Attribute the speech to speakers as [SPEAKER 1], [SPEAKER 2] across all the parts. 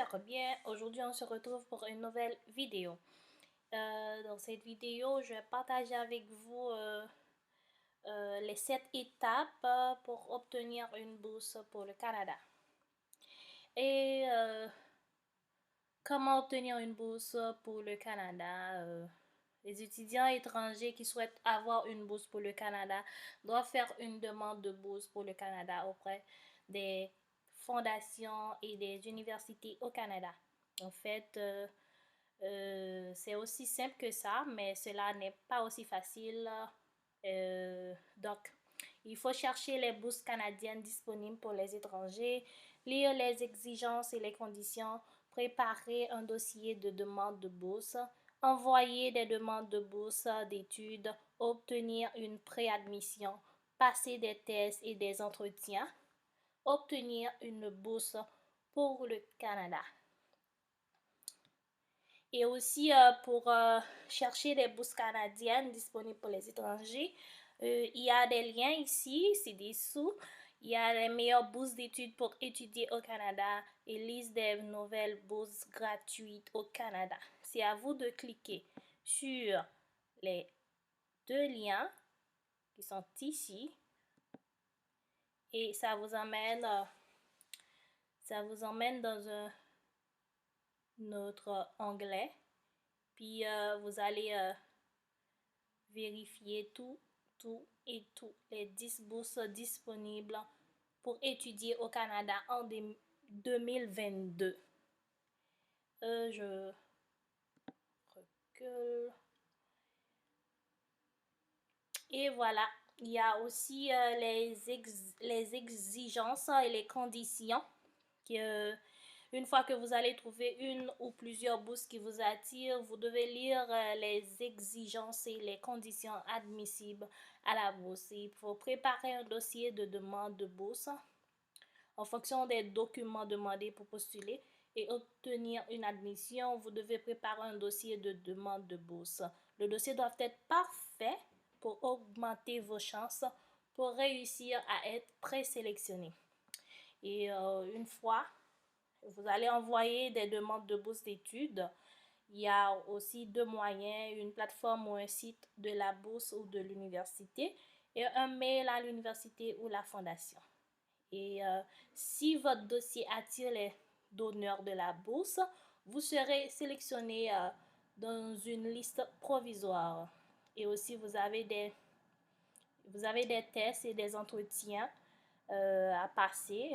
[SPEAKER 1] j'espère bien. Aujourd'hui, on se retrouve pour une nouvelle vidéo. Dans cette vidéo, je vais partager avec vous les 7 étapes pour obtenir une bourse pour le Canada. Et comment obtenir une bourse pour le Canada? Les étudiants étrangers qui souhaitent avoir une bourse pour le Canada doivent faire une demande de bourse pour le Canada auprès des fondations et des universités au Canada. En fait, c'est aussi simple que ça, mais cela n'est pas aussi facile. Donc, il faut chercher les bourses canadiennes disponibles pour les étrangers, lire les exigences et les conditions, préparer un dossier de demande de bourse, envoyer des demandes de bourse d'études, obtenir une préadmission, passer des tests et des entretiens, obtenir une bourse pour le Canada. Et aussi pour chercher des bourses canadiennes disponibles pour les étrangers, il y a des liens ici, c'est dessous. Il y a les meilleures bourses d'études pour étudier au Canada et liste des nouvelles bourses gratuites au Canada. C'est à vous de cliquer sur les deux liens qui sont ici et ça vous emmène dans un autre onglet. Puis vous allez vérifier tous les 10 bourses disponibles pour étudier au Canada en 2022. Je recule. Et voilà, il y a aussi les exigences et les conditions que une fois que vous allez trouver une ou plusieurs bourses qui vous attirent, vous devez lire les exigences et les conditions admissibles à la bourse. Il faut préparer un dossier de demande de bourse en fonction des documents demandés pour postuler et obtenir une admission. Vous devez préparer un dossier de demande de bourse. Le dossier doit être parfait pour augmenter vos chances pour réussir à être présélectionné. Et une fois vous allez envoyer des demandes de bourse d'études. Il y a aussi deux moyens, une plateforme ou un site de la bourse ou de l'université et un mail à l'université ou la fondation. Et si votre dossier attire les donneurs de la bourse, vous serez sélectionné dans une liste provisoire. Et aussi, vous avez des tests et des entretiens à passer.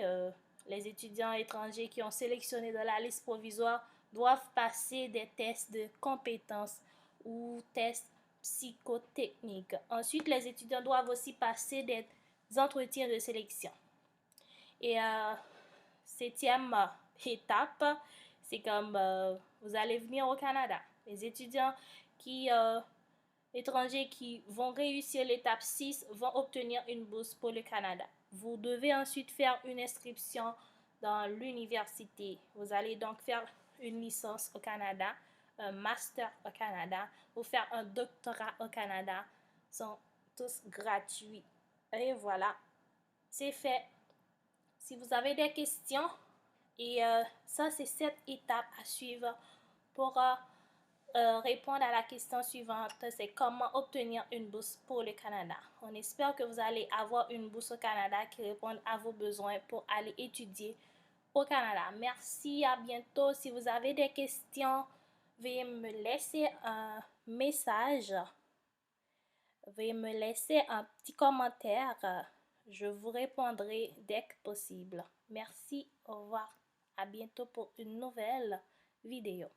[SPEAKER 1] Les étudiants étrangers qui ont sélectionné dans la liste provisoire doivent passer des tests de compétences ou tests psychotechniques. Ensuite, les étudiants doivent aussi passer des entretiens de sélection. Et septième étape, c'est comme vous allez venir au Canada. Les étudiants étrangers qui vont réussir l'étape 6 vont obtenir une bourse pour le Canada. Vous devez ensuite faire une inscription dans l'université. Vous allez donc faire une licence au Canada, un master au Canada ou faire un doctorat au Canada. Ils sont tous gratuits. Et voilà, c'est fait. Si vous avez des questions, et ça c'est 7 étapes à suivre pour répondre à la question suivante, c'est comment obtenir une bourse pour le Canada. On espère que vous allez avoir une bourse au Canada qui répond à vos besoins pour aller étudier au Canada. Merci, à bientôt. Si vous avez des questions, veuillez me laisser un message. Veuillez me laisser un petit commentaire. Je vous répondrai dès que possible. Merci, au revoir. À bientôt pour une nouvelle vidéo.